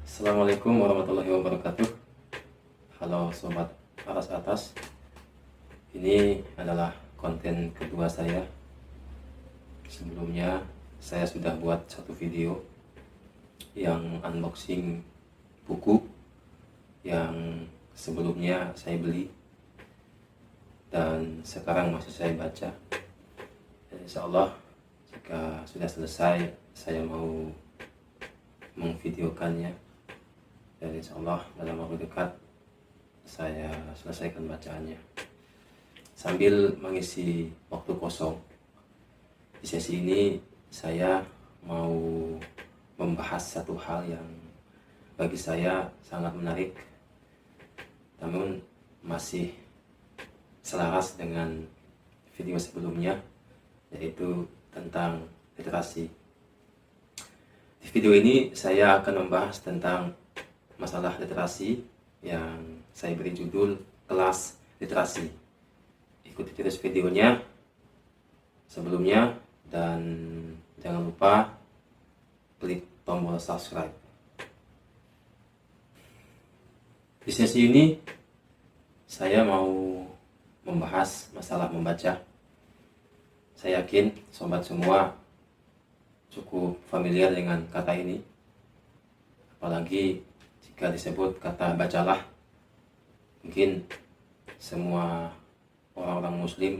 Assalamualaikum warahmatullahi wabarakatuh. Halo sobat atas atas. Ini adalah konten kedua saya. Sebelumnya saya sudah buat satu video yang unboxing buku yang sebelumnya saya beli dan sekarang masih saya baca. Dan insya Allah jika sudah selesai saya mau memvideokannya, dan insya Allah dalam waktu dekat saya selesaikan bacaannya sambil mengisi waktu kosong. Di sesi ini saya mau membahas satu hal yang bagi saya sangat menarik, namun masih selaras dengan video sebelumnya, yaitu tentang literasi. Di video ini saya akan membahas tentang masalah literasi yang saya beri judul kelas literasi. Ikuti terus videonya sebelumnya dan jangan lupa klik tombol subscribe. Di sesi ini saya mau membahas masalah membaca. Saya yakin sobat semua cukup familiar dengan kata ini, apalagi jika disebut kata bacalah. Mungkin semua orang-orang muslim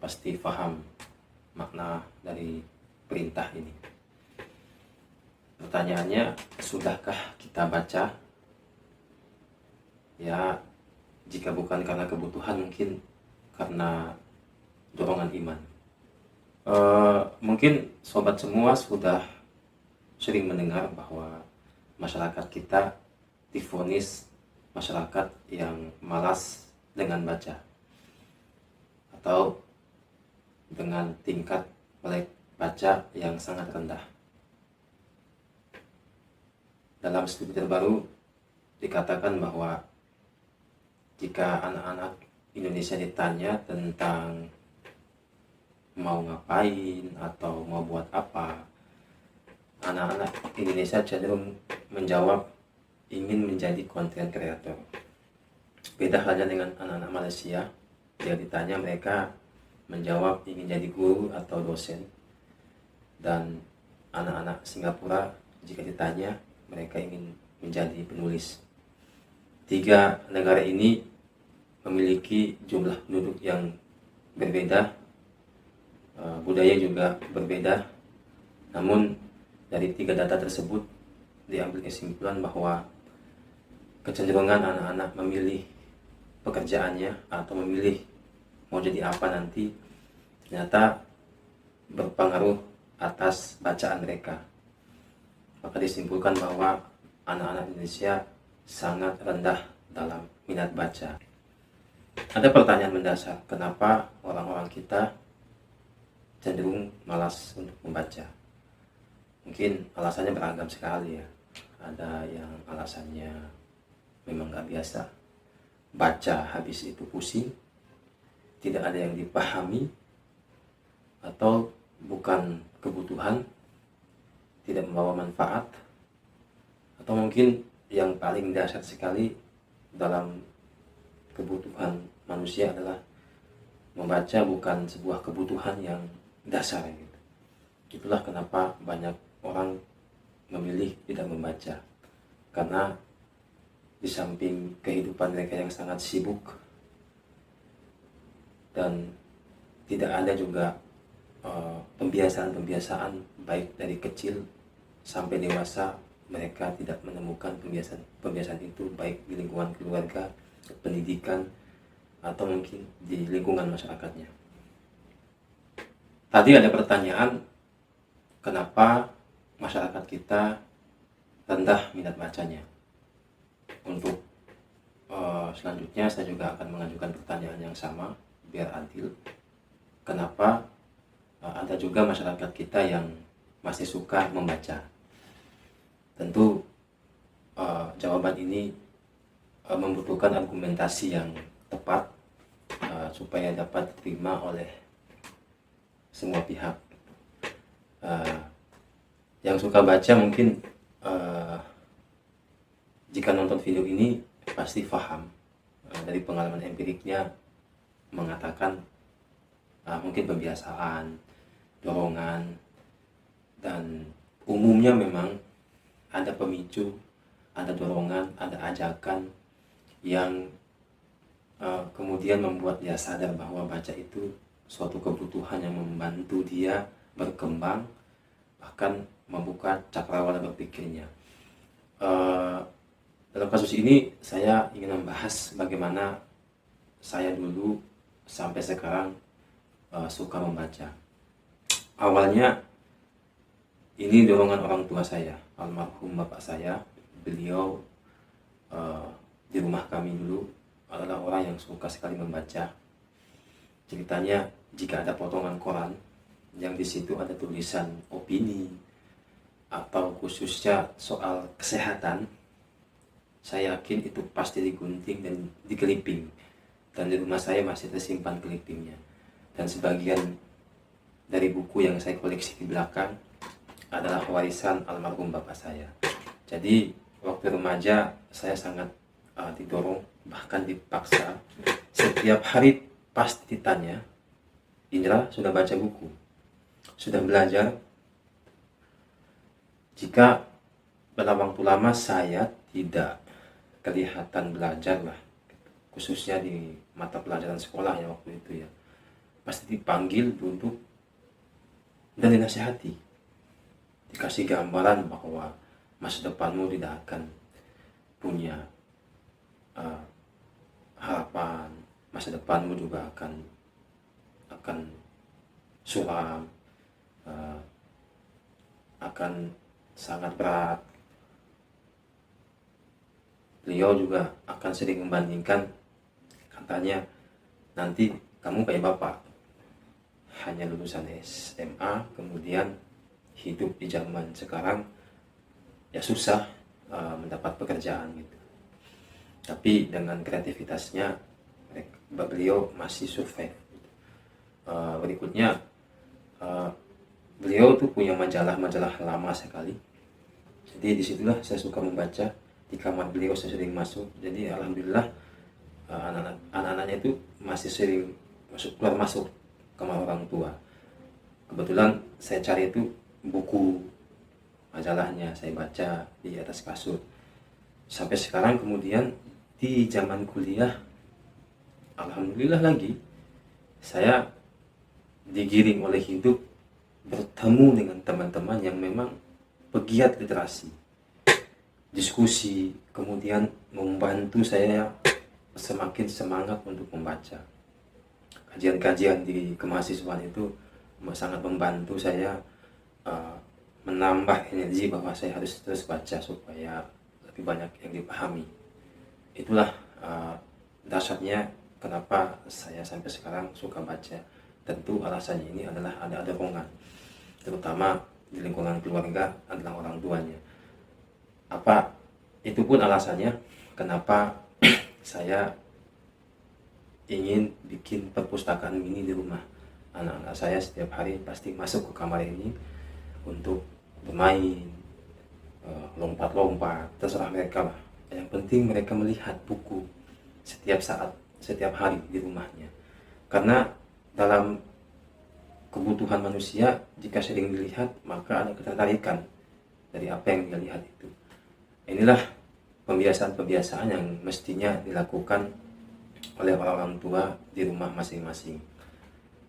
pasti paham makna dari perintah ini. Pertanyaannya, sudahkah kita baca? Ya, jika bukan karena kebutuhan, mungkin karena dorongan iman. Mungkin sobat semua sudah sering mendengar bahwa masyarakat kita divonis masyarakat yang malas dengan baca, atau dengan tingkat melek baca yang sangat rendah. Dalam studi terbaru dikatakan bahwa jika anak-anak Indonesia ditanya tentang mau ngapain atau mau buat apa, anak-anak Indonesia cenderung menjawab ingin menjadi content creator. Beda halnya dengan anak-anak Malaysia, jika ditanya mereka menjawab ingin jadi guru atau dosen. Dan anak-anak Singapura jika ditanya mereka ingin menjadi penulis. Tiga negara ini memiliki jumlah penduduk yang berbeda, budaya juga berbeda. Namun dari tiga data tersebut diambil kesimpulan bahwa kecenderungan anak-anak memilih pekerjaannya atau memilih mau jadi apa nanti ternyata berpengaruh atas bacaan mereka. Maka disimpulkan bahwa anak-anak Indonesia sangat rendah dalam minat baca. Ada pertanyaan mendasar, kenapa orang-orang kita cenderung malas untuk membaca? Mungkin alasannya beragam sekali ya. Ada yang alasannya memang gak biasa, baca habis itu pusing, tidak ada yang dipahami, atau bukan kebutuhan, tidak membawa manfaat, atau mungkin yang paling dasar sekali dalam kebutuhan manusia adalah membaca bukan sebuah kebutuhan yang dasar gitu. Itulah kenapa banyak orang memilih tidak membaca, karena di samping kehidupan mereka yang sangat sibuk dan tidak ada juga pembiasaan-pembiasaan baik dari kecil sampai dewasa, mereka tidak menemukan pembiasaan itu baik di lingkungan keluarga, pendidikan, atau mungkin di lingkungan masyarakatnya. Tadi ada pertanyaan, kenapa masyarakat kita rendah minat bacanya? Untuk selanjutnya saya juga akan mengajukan pertanyaan yang sama biar adil. Kenapa ada juga masyarakat kita yang masih suka membaca? Tentu jawaban ini membutuhkan argumentasi yang tepat supaya dapat diterima oleh semua pihak. Yang suka baca mungkin jika nonton video ini pasti paham. Dari pengalaman empiriknya mengatakan mungkin pembiasaan, dorongan, dan umumnya memang ada pemicu, ada dorongan, ada ajakan yang kemudian membuat dia sadar bahwa baca itu suatu kebutuhan yang membantu dia berkembang, bahkan membuka cakrawala berpikirnya. Dalam kasus ini saya ingin membahas bagaimana saya dulu sampai sekarang suka membaca. Awalnya ini dorongan orang tua saya, almarhum bapak saya. Beliau di rumah kami dulu adalah orang yang suka sekali membaca. Ceritanya, jika ada potongan koran yang di situ ada tulisan opini atau khususnya soal kesehatan, saya yakin itu pasti digunting dan dikeliping. Dan di rumah saya masih tersimpan kelipingnya. Dan sebagian dari buku yang saya koleksi di belakang adalah warisan almarhum bapak saya. Jadi waktu remaja saya sangat didorong, bahkan dipaksa. Setiap hari pasti ditanya, Indra sudah baca buku? Sudah belajar? Jika dalam waktu lama saya tidak kelihatan belajar lah, khususnya di mata pelajaran sekolah ya waktu itu ya, pasti dipanggil duduk dan dinasihati, dikasih gambaran bahwa masa depanmu tidak akan punya harapan, masa depanmu juga akan suram, akan sangat berat. Beliau juga akan sering membandingkan, katanya, nanti kamu kayak bapak, hanya lulusan SMA, kemudian hidup di zaman sekarang ya susah mendapat pekerjaan gitu. Tapi dengan kreativitasnya beliau masih survive. Berikutnya beliau tuh punya majalah-majalah lama sekali. Jadi disitulah saya suka membaca. Di kamar beliau saya sering masuk. Jadi alhamdulillah anak-anaknya itu masih sering keluar masuk kamar orang tua. Kebetulan saya cari itu buku majalahnya, saya baca di atas kasur. Sampai sekarang kemudian di zaman kuliah, alhamdulillah lagi, saya digiring oleh hidup bertemu dengan teman-teman yang memang pegiat literasi, diskusi, kemudian membantu saya semakin semangat untuk membaca. Kajian-kajian di kemahasiswaan itu sangat membantu saya menambah energi bahwa saya harus terus baca supaya lebih banyak yang dipahami. Itulah dasarnya kenapa saya sampai sekarang suka baca. Tentu alasannya ini adalah ada dorongan, terutama di lingkungan keluarga adalah orang tuanya. Apa itu pun alasannya kenapa saya ingin bikin perpustakaan mini di rumah. Anak-anak saya setiap hari pasti masuk ke kamar ini untuk bermain, lompat-lompat, terserah mereka lah. Yang penting mereka melihat buku setiap saat, setiap hari di rumahnya. Karena dalam kebutuhan manusia, jika sering dilihat, maka ada ketertarikan dari apa yang dia lihat itu. Inilah pembiasaan-pembiasaan yang mestinya dilakukan oleh orang tua di rumah masing-masing.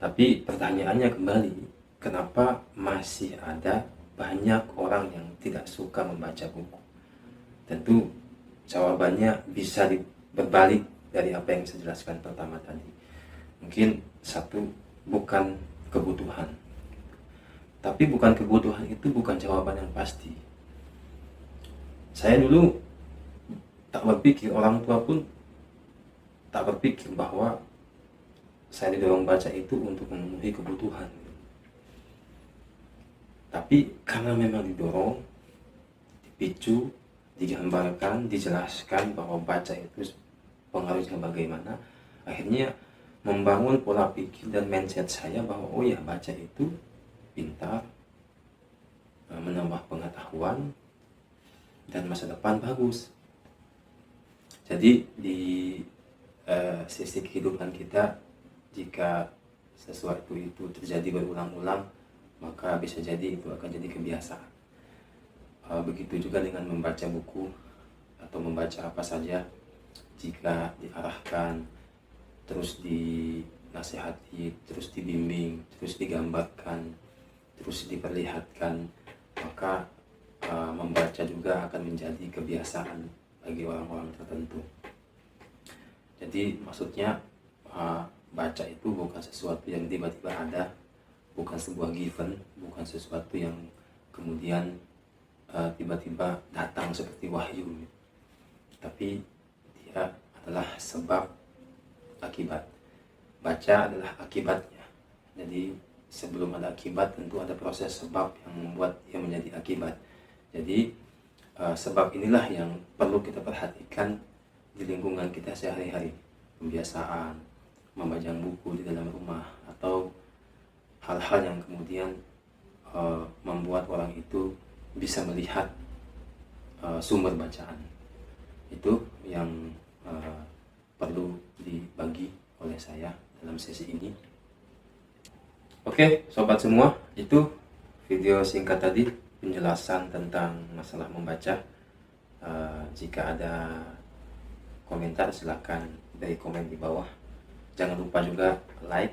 Tapi pertanyaannya kembali, kenapa masih ada banyak orang yang tidak suka membaca buku? Tentu jawabannya bisa berbalik dari apa yang saya jelaskan pertama tadi. Mungkin satu, bukan kebutuhan. Tapi bukan kebutuhan itu bukan jawaban yang pasti. Saya dulu tak berpikir, orang tua pun tak berpikir bahwa saya didorong baca itu untuk memenuhi kebutuhan. Tapi karena memang didorong, dipicu, digambarkan, dijelaskan bahwa baca itu pengaruhnya bagaimana, akhirnya membangun pola pikir dan mindset saya bahwa oh ya, baca itu pintar, menambah pengetahuan, dan masa depan bagus. Jadi di sisi kehidupan kita, jika sesuatu itu terjadi berulang-ulang, maka bisa jadi itu akan jadi kebiasaan. Begitu juga dengan membaca buku atau membaca apa saja, jika diarahkan, terus dinasihati, terus dibimbing, terus digambarkan, terus diperlihatkan, maka membaca juga akan menjadi kebiasaan bagi orang-orang tertentu. Jadi maksudnya baca itu bukan sesuatu yang tiba-tiba ada, bukan sebuah given, bukan sesuatu yang kemudian tiba-tiba datang seperti wahyu, tapi dia adalah sebab akibat. Baca adalah akibatnya. Jadi sebelum ada akibat tentu ada proses sebab yang membuat dia menjadi akibat. Jadi sebab inilah yang perlu kita perhatikan di lingkungan kita sehari-hari. Kebiasaan membajang buku di dalam rumah, atau hal-hal yang kemudian membuat orang itu bisa melihat sumber bacaan. Itu yang perlu dibagi oleh saya dalam sesi ini. Oke, sobat semua, itu video singkat tadi penjelasan tentang masalah membaca. Jika ada komentar silahkan beri komen di bawah. Jangan lupa juga like,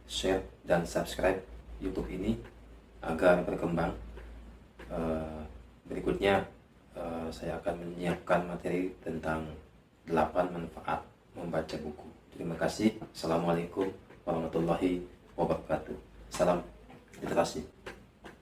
share, dan subscribe YouTube ini agar berkembang. Berikutnya saya akan menyiapkan materi tentang 8 manfaat membaca buku. Terima kasih. Assalamualaikum warahmatullahi wabarakatuh. Salam literasi.